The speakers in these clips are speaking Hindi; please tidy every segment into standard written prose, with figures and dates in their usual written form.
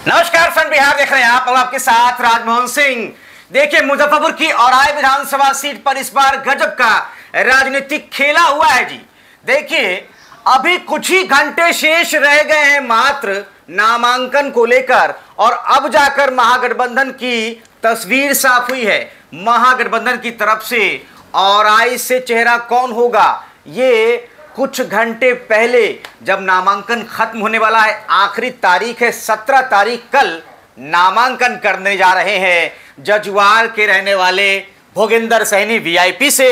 नमस्कार, सन बिहार देख रहे हैं आप और आपके साथ राजमोहन सिंह। देखिए, मुजफ्फरपुर की औराई विधानसभा सीट पर इस बार गजब का राजनीतिक खेला हुआ है जी। देखिए, अभी कुछ ही घंटे शेष रह गए हैं मात्र नामांकन को लेकर, और अब जाकर महागठबंधन की तस्वीर साफ हुई है। महागठबंधन की तरफ से औराई से चेहरा कौन होगा, ये कुछ घंटे पहले जब नामांकन खत्म होने वाला है, आखिरी तारीख है 17 तारीख, कल नामांकन करने जा रहे हैं जजुआर के रहने वाले भोगेंद्र सैनी वीआईपी से।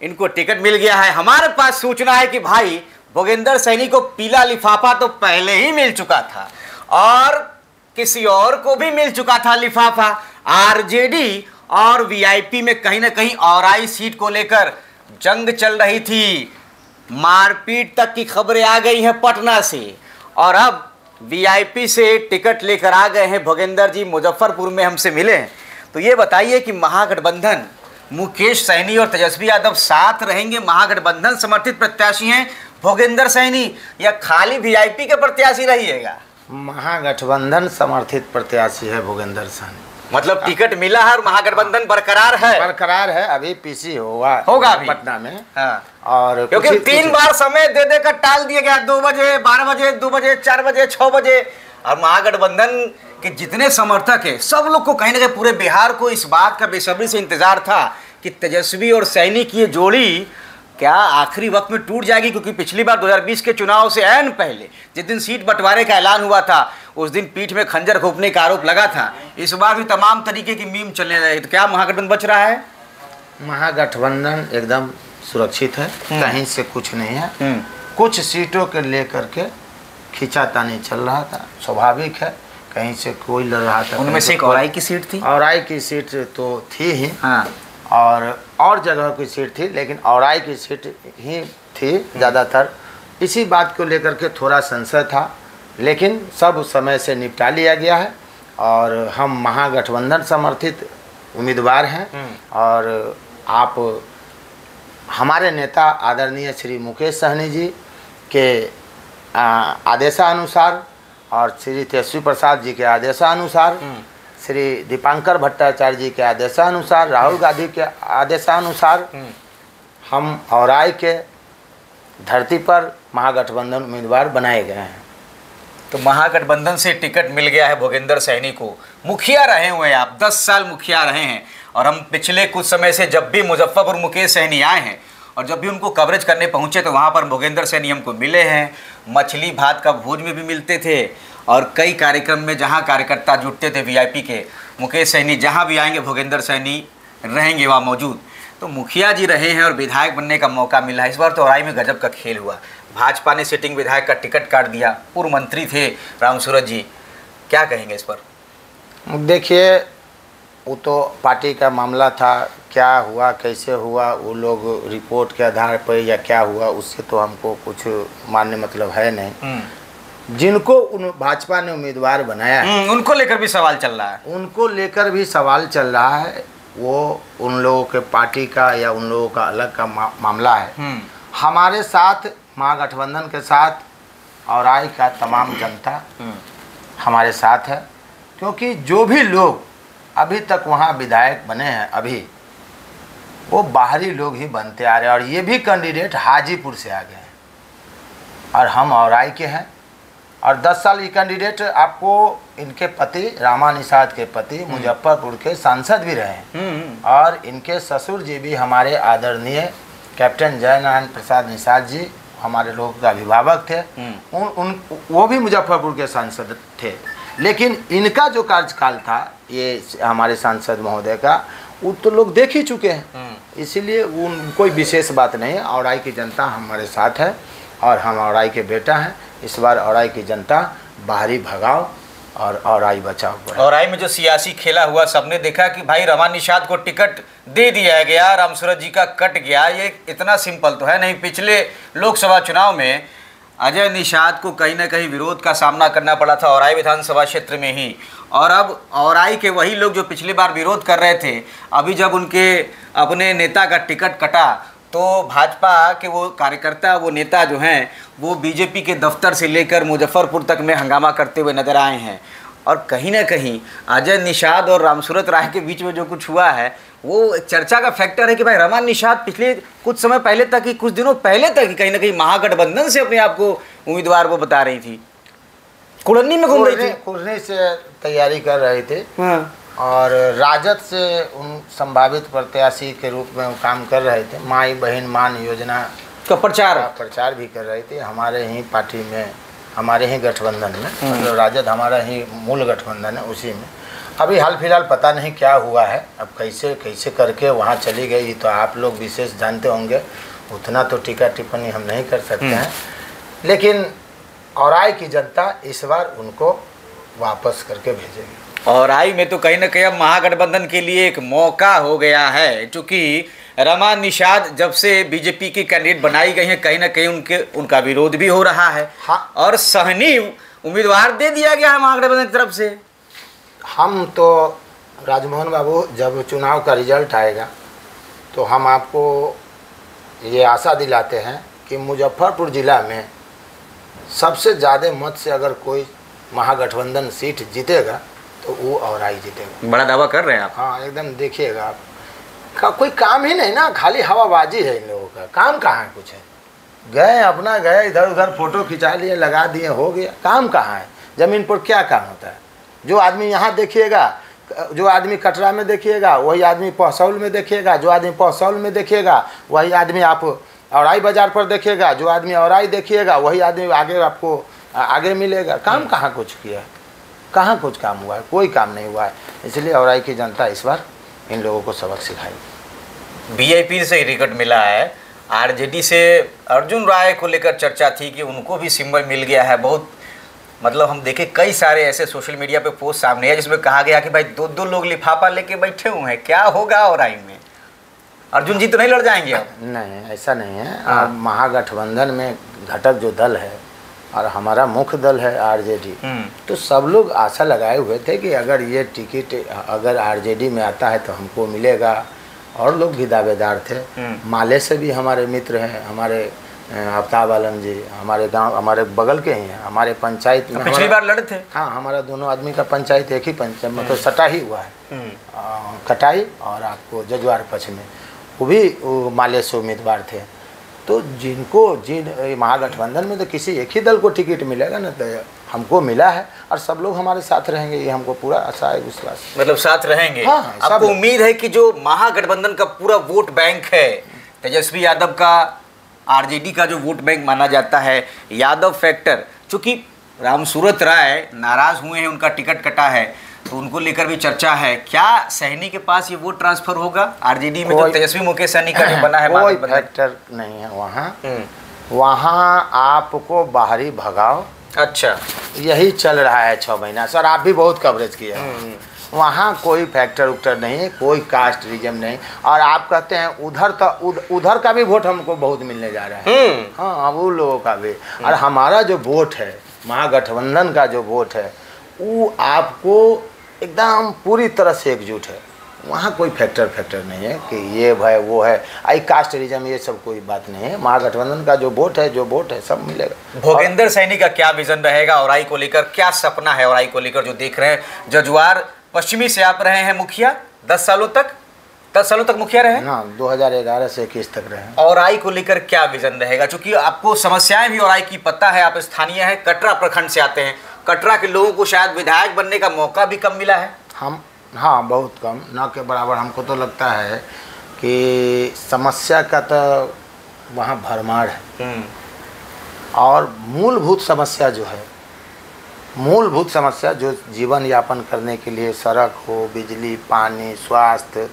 इनको टिकट मिल गया है। हमारे पास सूचना है कि भाई भोगेंद्र सैनी को पीला लिफाफा तो पहले ही मिल चुका था और किसी और को भी मिल चुका था लिफाफा। आरजेडी और वीआईपी में कहीं ना कहीं औराई सीट को लेकर जंग चल रही थी। मारपीट तक की खबरें आ गई हैं पटना से, और अब वीआईपी से टिकट लेकर आ गए हैं भोगेंद्र जी। मुजफ्फरपुर में हमसे मिले हैं। तो ये बताइए कि महागठबंधन, मुकेश सहनी और तेजस्वी यादव साथ रहेंगे, महागठबंधन समर्थित प्रत्याशी हैं भोगेंद्र सैनी, या खाली वीआईपी के प्रत्याशी रहिएगा? महागठबंधन समर्थित प्रत्याशी है भोगेंद्र सैनी। मतलब टिकट मिला है और महागठबंधन बरकरार है? बरकरार है। अभी पीसी होगा अभी पटना में। हाँ। और क्योंकि 3 बार समय दे देकर टाल दिया गया, 2 बजे, 12 बजे, 2 बजे, 4 बजे, 6 बजे। और महागठबंधन के जितने समर्थक हैं, सब लोग को कहीं ना कहीं पूरे बिहार को इस बात का बेसब्री से इंतजार था कि तेजस्वी और सैनी की ये जोड़ी क्या आखिरी वक्त में टूट जाएगी। क्योंकि पिछली बार 2020 के चुनाव से ऐन पहले जिस दिन सीट बंटवारे का ऐलान हुआ था, उस दिन पीठ में खंजर घोंपने का आरोप लगा था। इस बार भी तमाम तरीके की मीम चलने लगे। तो क्या महागठबंधन बच रहा है? महागठबंधन एकदम सुरक्षित है, कहीं से कुछ नहीं है। कुछ सीटों के लेकर के खींचातानी चल रहा था, स्वाभाविक है। कहीं से कोई लड़ रहा था। उनमें से एक औराई की सीट थी। औराई की सीट तो थी ही, हाँ। और जगह की सीट थी, लेकिन औराई की सीट ही थी ज़्यादातर। इसी बात को लेकर के थोड़ा संशय था, लेकिन सब समय से निपटा लिया गया है और हम महागठबंधन समर्थित उम्मीदवार हैं। और आप हमारे नेता आदरणीय श्री मुकेश सहनी जी के आदेशानुसार और श्री तेजस्वी प्रसाद जी के आदेशानुसार, श्री दीपांकर भट्टाचार्य जी के आदेशानुसार, राहुल गांधी के आदेशानुसार हम औराई के धरती पर महागठबंधन उम्मीदवार बनाए गए हैं। तो महागठबंधन से टिकट मिल गया है भोगेंद्र सैनी को। मुखिया रहे हुए हैं आप, 10 साल मुखिया रहे हैं, और हम पिछले कुछ समय से जब भी मुजफ्फरपुर मुकेश सहनी आए हैं और जब भी उनको कवरेज करने पहुंचे तो वहां पर भोगेंद्र सैनी हमको मिले हैं। मछली भात का भोज में भी मिलते थे, और कई कार्यक्रम में जहां कार्यकर्ता जुटते थे वीआईपी के, मुकेश सहनी जहां भी आएंगे भोगेंद्र सैनी रहेंगे वहाँ मौजूद। तो मुखिया जी रहे हैं और विधायक बनने का मौका मिला है। इस बार तो औराई में गजब का खेल हुआ। भाजपा ने सिटिंग विधायक का टिकट काट दिया। पूर्व मंत्री थे रामसूरत जी, क्या कहेंगे इस पर? देखिए, वो तो पार्टी का मामला था। क्या हुआ, कैसे हुआ, वो लोग रिपोर्ट के आधार पर या क्या हुआ, उससे तो हमको कुछ मानने मतलब है नहीं। जिनको उन भाजपा ने उम्मीदवार बनाया है, उनको लेकर भी सवाल चल रहा है। उनको लेकर भी सवाल चल रहा है। वो उन लोगों के पार्टी का या उन लोगों का अलग का मामला है। हमारे साथ, महागठबंधन के साथ औराई का तमाम जनता हमारे साथ है, क्योंकि जो भी लोग अभी तक वहाँ विधायक बने हैं, अभी वो बाहरी लोग ही बनते आ रहे हैं। और ये भी कैंडिडेट हाजीपुर से आ गए हैं और हम औराई के हैं। और 10 साल ये कैंडिडेट आपको, इनके पति रामा निषाद के पति मुजफ्फरपुर के सांसद भी रहे हैं, और इनके ससुर जी भी हमारे आदरणीय कैप्टन जयनारायण प्रसाद निषाद जी हमारे लोगों के अभिभावक थे। वो भी मुजफ्फरपुर के सांसद थे। लेकिन इनका जो कार्यकाल था, ये हमारे सांसद महोदय का, वो तो लोग देख ही चुके हैं। इसीलिए कोई विशेष बात नहीं है। औराई की जनता हमारे साथ है और हम औराई के बेटा हैं। इस बार औराई की जनता बाहरी भगाओ और औराई बचाओ। औराई में जो सियासी खेला हुआ, सबने देखा कि भाई रमा निषाद को टिकट दे दिया गया, रामसूरत जी का कट गया। ये इतना सिंपल तो है नहीं। पिछले लोकसभा चुनाव में अजय निषाद को कहीं ना कहीं विरोध का सामना करना पड़ा था औराई विधानसभा क्षेत्र में ही, और अब औराई के वही लोग जो पिछली बार विरोध कर रहे थे, अभी जब उनके अपने नेता का टिकट कटा तो भाजपा के वो कार्यकर्ता, वो नेता जो हैं, वो बीजेपी के दफ्तर से लेकर मुजफ्फरपुर तक में हंगामा करते हुए नजर आए हैं। और कहीं ना कहीं अजय निषाद और रामसूरत राय के बीच में जो कुछ हुआ है वो चर्चा का फैक्टर है कि भाई रमा निषाद पिछले कुछ समय पहले तक ही, कुछ दिनों पहले तक ही कहीं ना कहीं महागठबंधन से अपने आप को उम्मीदवार वो बता रही थी, कुड़न्नी में घूम रही थी, कुड़नी से तैयारी कर रहे थे। हाँ। और राजद से उन संभावित प्रत्याशी के रूप में वो काम कर रहे थे। माई बहन मान योजना का प्रचार भी कर रहे थे हमारे ही पार्टी में, हमारे ही गठबंधन में। मतलब राजद हमारा ही मूल गठबंधन है, उसी में। अभी हाल फिलहाल पता नहीं क्या हुआ है, अब कैसे कैसे करके वहाँ चली गई तो आप लोग विशेष जानते होंगे, उतना तो टीका टिप्पणी हम नहीं कर सकते हैं। लेकिन औराई की जनता इस बार उनको वापस करके भेजेगी। औराई में तो कहीं ना कहीं अब महागठबंधन के लिए एक मौका हो गया है, क्योंकि रमा निषाद जब से बीजेपी की कैंडिडेट बनाई गई हैं कहीं ना कहीं उनका विरोध भी हो रहा है। हाँ। और सहनी उम्मीदवार दे दिया गया है महागठबंधन की तरफ से। हम तो राजमोहन बाबू जब चुनाव का रिजल्ट आएगा तो हम आपको ये आशा दिलाते हैं कि मुजफ्फरपुर ज़िला में सबसे ज़्यादा मत से अगर कोई महागठबंधन सीट जीतेगा तो वो औराई जीतेगा। बड़ा दावा कर रहे हैं आप? हाँ, एकदम देखिएगा आप। कोई काम ही नहीं ना, खाली हवाबाजी है इन लोगों का। काम कहाँ है? कुछ है? गए अपना गए इधर उधर फोटो खिंचा लिए, लगा दिए, हो गया। काम कहाँ है? ज़मीन पर क्या काम होता है? जो आदमी यहाँ देखिएगा, जो आदमी कटरा में देखिएगा वही आदमी पहसौल में देखिएगा, जो आदमी पहसौल में देखिएगा वही आदमी आप औराई बाज़ार पर देखिएगा, जो आदमी औराई देखिएगा वही आदमी आगे आपको आगे मिलेगा। काम कहाँ कुछ किया है? कहाँ कुछ काम हुआ है? कोई काम नहीं हुआ है। इसलिए औराई की जनता इस बार इन लोगों को सबक सिखाएगी। बीजेपी से टिकट मिला है, आरजेडी से अर्जुन राय को लेकर चर्चा थी कि उनको भी सिंबल मिल गया है। बहुत मतलब हम देखे कई सारे ऐसे सोशल मीडिया पे पोस्ट सामने है जिसमें कहा गया कि भाई दो लोग लिफाफा लेके बैठे हुए हैं, क्या होगा औराई में? अर्जुन जी तो नहीं लड़ जाएंगे अब? नहीं, ऐसा नहीं है। अब महागठबंधन में घटक जो दल है और हमारा मुख्य दल है आरजेडी, तो सब लोग आशा लगाए हुए थे कि अगर ये टिकट अगर आरजेडी में आता है तो हमको मिलेगा। और लोग भी दावेदार थे। माले से भी हमारे मित्र हैं, हमारे आफ्ताब आलम जी, हमारे गांव, हमारे बगल के ही हैं, हमारे पंचायत में। पिछली बार लड़े थे। हाँ, हमारा दोनों आदमी का पंचायत एक ही पंचायत, मतलब सटा ही हुआ है। कटाई और आपको जजवार पक्ष में वो भी माले से उम्मीदवार थे। तो जिन महागठबंधन में तो किसी एक ही दल को टिकट मिलेगा ना, तो हमको मिला है और सब लोग हमारे साथ रहेंगे, ये हमको पूरा आशा है, विश्वास। मतलब साथ रहेंगे? हाँ, आपको उम्मीद है कि जो महागठबंधन का पूरा वोट बैंक है, तेजस्वी यादव का, आरजेडी का जो वोट बैंक माना जाता है, यादव फैक्टर, चूँकि रामसूरत राय नाराज़ हुए हैं, उनका टिकट कटा है, तो उनको लेकर भी चर्चा है। क्या सहनी के पास ये वोट ट्रांसफर होगा? आरजेडी में तो तेजस्वी मुकेश सहनी का जो बना है, कोई फैक्टर नहीं है वहाँ। वहाँ आपको बाहरी भगाओ, अच्छा, यही चल रहा है 6 महीना। सर आप भी बहुत कवरेज किए हैं। वहाँ कोई फैक्टर उक्टर नहीं है, कोई कास्ट रीजन नहीं। और आप कहते हैं उधर तो उधर का भी वोट हमको बहुत मिलने जा रहा है। हाँ, वो लोगों का भी। और हमारा जो वोट है, महागठबंधन का जो वोट है, वो आपको एकदम पूरी तरह से एकजुट है। वहाँ कोई फैक्टर नहीं है कि ये है वो है, आई कास्ट रीजन, ये सब कोई बात नहीं है। महागठबंधन का जो वोट है सब मिलेगा। भोगेंद्र सैनी का क्या विजन रहेगा औराई को लेकर? क्या सपना है औराई को लेकर? जो देख रहे हैं, जजुआर पश्चिमी से आप रहे हैं मुखिया 10 सालों तक मुखिया रहे ना, 2011 से 21 तक रहे। औराई को लेकर क्या विजन रहेगा? क्योंकि आपको समस्याएं भी औराई की पता है, आप स्थानीय हैं, कटरा प्रखंड से आते हैं। कटरा के लोगों को शायद विधायक बनने का मौका भी कम मिला है। हाँ, बहुत कम, न के बराबर। हमको तो लगता है कि समस्या का तो वहाँ भरमार है। और मूलभूत समस्या जो जीवन यापन करने के लिए, सड़क हो, बिजली, पानी, स्वास्थ्य,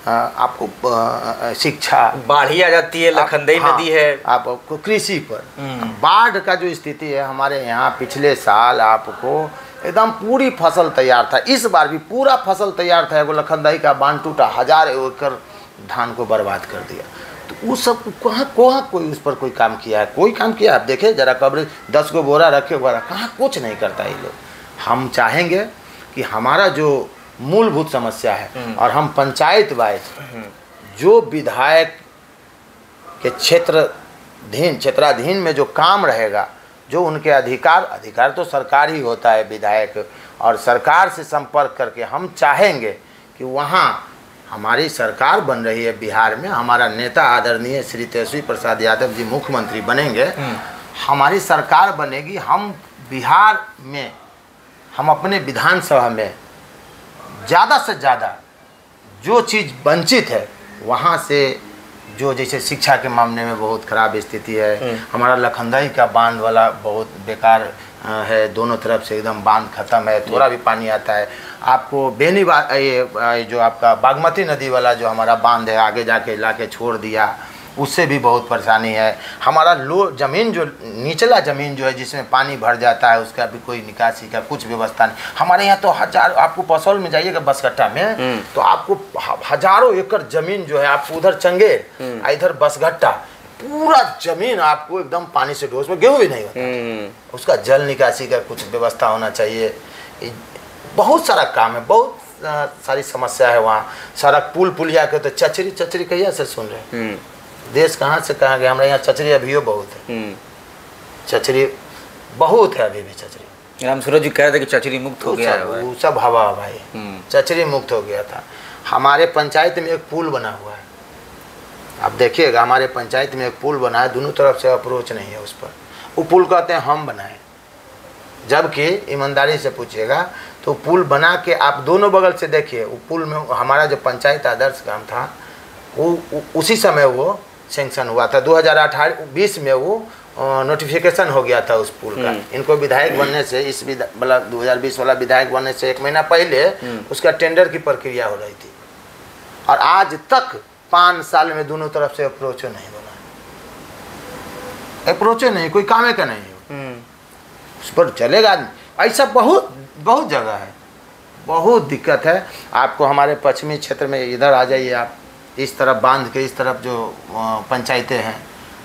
आपको शिक्षा, बाढ़ी आ जाती है, लखनदेई नदी है, आपको कृषि पर बाढ़ का जो स्थिति है हमारे यहाँ, पिछले साल आपको एकदम पूरी फसल तैयार था, इस बार भी पूरा फसल तैयार था। वो लखनदेई का बांध टूटा, 1000 एकड़ धान को बर्बाद कर दिया। तो वो सब कहाँ कोई उस पर कोई काम किया है? कोई काम किया? आप देखें जरा कवरेज, 10 को बोरा रखे हुआ, कहाँ कुछ नहीं करता ये लोग। हम चाहेंगे कि हमारा जो मूलभूत समस्या है, और हम पंचायत वाइज जो विधायक के क्षेत्राधीन में जो काम रहेगा जो उनके अधिकार तो सरकार ही होता है, विधायक, और सरकार से संपर्क करके हम चाहेंगे कि वहाँ हमारी सरकार बन रही है बिहार में, हमारा नेता आदरणीय श्री तेजस्वी प्रसाद यादव जी मुख्यमंत्री बनेंगे, हमारी सरकार बनेगी, हम बिहार में हम अपने विधानसभा में ज़्यादा से ज़्यादा जो चीज़ वंचित है वहाँ से, जो जैसे शिक्षा के मामले में बहुत ख़राब स्थिति है, हमारा लखनदई का बांध वाला बहुत बेकार है, दोनों तरफ से एकदम बांध खत्म है, थोड़ा भी पानी आता है। आपको ये जो आपका बागमती नदी वाला जो हमारा बांध है आगे जाके ला के छोड़ दिया, उससे भी बहुत परेशानी है। हमारा ज़मीन जो निचला ज़मीन जो है जिसमें पानी भर जाता है उसका भी कोई निकासी का कुछ व्यवस्था नहीं। हमारे यहाँ तो आपको पसौल में जाइएगा बसघट्टा में तो आपको हजारों एकड़ ज़मीन जो है, आपको उधर चंगेर इधर बसघट्टा, पूरा ज़मीन आपको एकदम पानी से डूबा, उसमें गेहूँ भी नहीं होता। उसका जल निकासी का कुछ व्यवस्था होना चाहिए। बहुत सारा काम है, बहुत सारी समस्या है वहाँ। सड़क पुल पुलिया के तो चचरी कहिया से सुन रहे हैं, देश कहाँ से कहाँ गया। हमारे यहाँ चचरी अभी बहुत है, चचरी बहुत है अभी भी। चचरी राम सूरज जी कह रहे थे कि चचरी मुक्त हो गया है, वो सब हवा भाई, चचरी मुक्त हो गया था। हमारे पंचायत में एक पुल बना हुआ है, आप देखिएगा, हमारे पंचायत में एक पुल बना है, दोनों तरफ से अप्रोच नहीं है उस पर। वो पुल कहते हैं हम बनाए, जबकि ईमानदारी से पूछिएगा तो पुल बना के आप दोनों बगल से देखिए। वो पुल में हमारा जो पंचायत आदर्श काम था वो उसी समय वो सेंक्शन हुआ था। 2018-20 में वो नोटिफिकेशन हो गया था उस पुल का। इनको विधायक बनने से, इस 2020 वाला विधायक बनने से 1 महीना पहले उसका टेंडर की प्रक्रिया हो रही थी, और आज तक 5 साल में दोनों तरफ से अप्रोचो नहीं बना, अप्रोचो नहीं, कोई काम का नहीं, उस पर चलेगा। ऐसा बहुत जगह है, बहुत दिक्कत है। आपको हमारे पश्चिमी क्षेत्र में इधर आ जाइए आप, इस तरफ बांध के इस तरफ जो पंचायतें हैं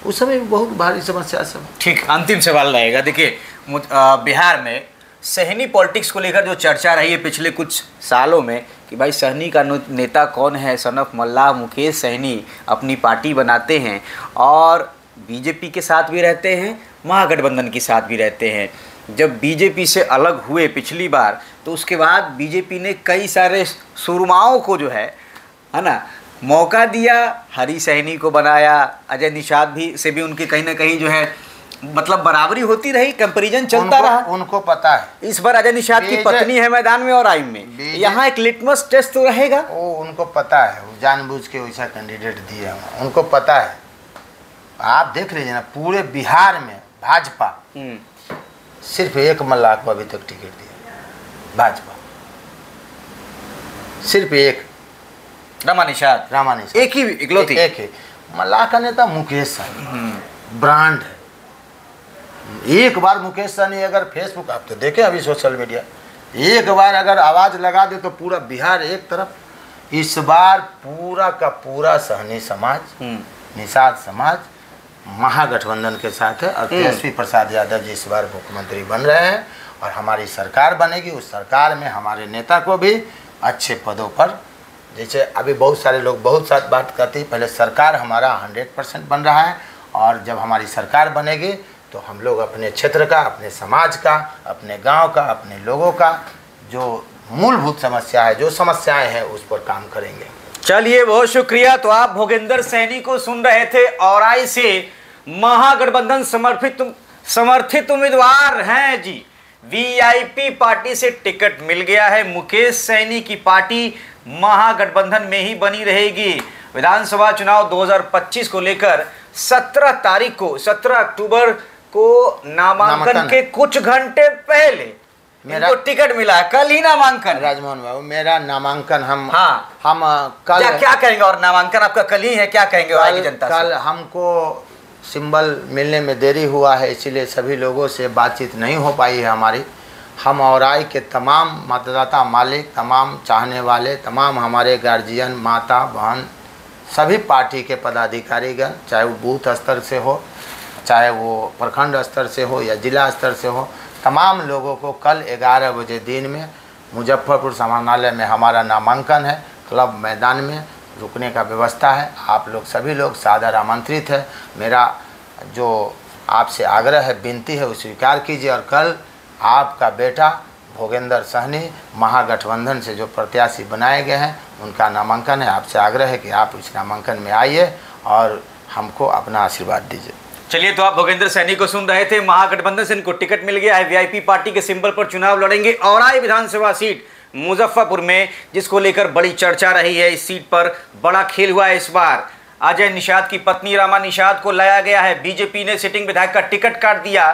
उस समय बहुत भारी समस्या सब। ठीक, अंतिम सवाल रहेगा। देखिए बिहार में सहनी पॉलिटिक्स को लेकर जो चर्चा रही है पिछले कुछ सालों में कि भाई सहनी का नेता कौन है, सनफ मल्लाह मुकेश सहनी अपनी पार्टी बनाते हैं और बीजेपी के साथ भी रहते हैं, महागठबंधन के साथ भी रहते हैं। जब बीजेपी से अलग हुए पिछली बार तो उसके बाद बीजेपी ने कई सारे सुरमाओं को जो है ना मौका दिया, हरी सहनी को बनाया, अजय निषाद भी से भी उनकी कहीं ना कहीं जो है मतलब बराबरी होती रही, कंपैरिजन चलता रहा। उनको पता है इस बार अजय निषाद की पत्नी है मैदान में और आइम में, यहाँ एक लिटमस टेस्ट तो रहेगा। वो उनको पता है, वो जानबूझ के वैसा कैंडिडेट दिए हैं, उनको पता है। आप देख लीजिए ना, पूरे बिहार में भाजपा सिर्फ एक मल्लाह को अभी तक टिकट दिया, भाजपा सिर्फ एक, रामा निषाद एक ही इकलौती, एक ही मल्लाह का नेता मुकेश सहनी ब्रांड है। एक बार मुकेश सहनी अगर फेसबुक, आप तो देखें अभी सोशल मीडिया, एक बार अगर आवाज़ लगा दे तो पूरा बिहार एक तरफ। इस बार पूरा का पूरा सहनी समाज, निषाद समाज महागठबंधन के साथ है और तेजस्वी प्रसाद यादव जी इस बार मुख्यमंत्री बन रहे हैं और हमारी सरकार बनेगी। उस सरकार में हमारे नेता को भी अच्छे पदों पर, जैसे अभी बहुत सारे लोग बहुत साथ बात करते हैं, पहले सरकार हमारा 100% बन रहा है और जब हमारी सरकार बनेगी तो हम लोग अपने क्षेत्र का, अपने समाज का, अपने गांव का, अपने लोगों का जो मूलभूत समस्या है, जो समस्याएं हैं उस पर काम करेंगे। चलिए, बहुत शुक्रिया। तो आप भोगेंद्र सहनी को सुन रहे थे, औराई से महागठबंधन समर्थित उम्मीदवार हैं जी। वीआईपी पार्टी से टिकट मिल गया है, मुकेश सहनी की पार्टी महागठबंधन में ही बनी रहेगी। विधानसभा चुनाव 2025 को लेकर 17 अक्टूबर को नामांकन के कुछ घंटे पहले मेरा टिकट मिला है, कल ही नामांकन। राजमोहन बाबू, मेरा नामांकन हम कल क्या कहेंगे, और नामांकन आपका कल ही है, क्या कहेंगे और जनता से? कल हमको सिंबल मिलने में देरी हुआ है, इसीलिए सभी लोगों से बातचीत नहीं हो पाई है हमारी। हम औराई के तमाम मतदाता मालिक, तमाम चाहने वाले, तमाम हमारे गार्जियन, माता बहन, सभी पार्टी के पदाधिकारीगण, चाहे वो बूथ स्तर से हो, चाहे वो प्रखंड स्तर से हो या जिला स्तर से हो, तमाम लोगों को कल 11 बजे दिन में मुजफ्फरपुर समाहरणालय में हमारा नामांकन है। क्लब मैदान में रुकने का व्यवस्था है, आप लोग सभी लोग सादर आमंत्रित है। मेरा जो आपसे आग्रह है, विनती है, वो स्वीकार कीजिए। और कल आपका बेटा भोगेंद्र सहनी महागठबंधन से जो प्रत्याशी बनाए गए हैं उनका नामांकन है। आपसे आग्रह है कि आप इस नामांकन में आइए और हमको अपना आशीर्वाद दीजिए। चलिए, तो आप भोगेंद्र सैनी को सुन रहे थे। महागठबंधन से इनको टिकट मिल गया है, वीआईपी पार्टी के सिंबल पर चुनाव लड़ेंगे। औराई विधानसभा सीट मुजफ्फरपुर में, जिसको लेकर बड़ी चर्चा रही है। इस सीट पर बड़ा खेल हुआ है इस बार। अजय निषाद की पत्नी रामा निषाद को लाया गया है। बीजेपी ने सिटिंग विधायक का टिकट काट दिया।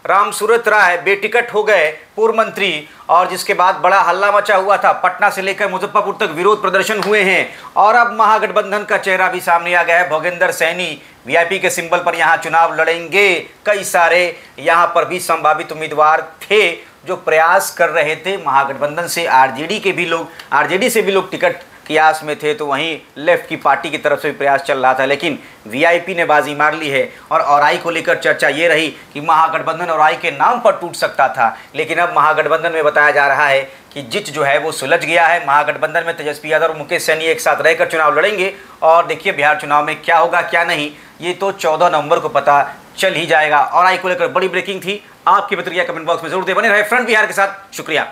राम सूरत राय बेटिकट हो गए पूर्व मंत्री, और जिसके बाद बड़ा हल्ला मचा हुआ था। पटना से लेकर मुजफ्फरपुर तक विरोध प्रदर्शन हुए हैं। और अब महागठबंधन का चेहरा भी सामने आ गया है। भोगेंद्र सैनी वीआईपी के सिंबल पर यहां चुनाव लड़ेंगे। कई सारे यहां पर भी संभावित उम्मीदवार थे जो प्रयास कर रहे थे। महागठबंधन से आरजेडी से भी लोग टिकट की आस में थे, तो वहीं लेफ्ट की पार्टी की तरफ से भी प्रयास चल रहा था, लेकिन वीआईपी ने बाजी मार ली है। और औराई को लेकर चर्चा ये रही कि महागठबंधन औराई के नाम पर टूट सकता था, लेकिन अब महागठबंधन में बताया जा रहा है कि जित जो है वो सुलझ गया है। महागठबंधन में तेजस्वी यादव और मुकेश सहनी एक साथ रहकर चुनाव लड़ेंगे। और देखिए बिहार चुनाव में क्या होगा क्या नहीं, ये तो 14 नवंबर को पता चल ही जाएगा। औराई को लेकर बड़ी ब्रेकिंग थी। आपकी प्रतिक्रिया कमेंट बॉक्स में जरूर दे। बने रहे फ्रंट बिहार के साथ। शुक्रिया।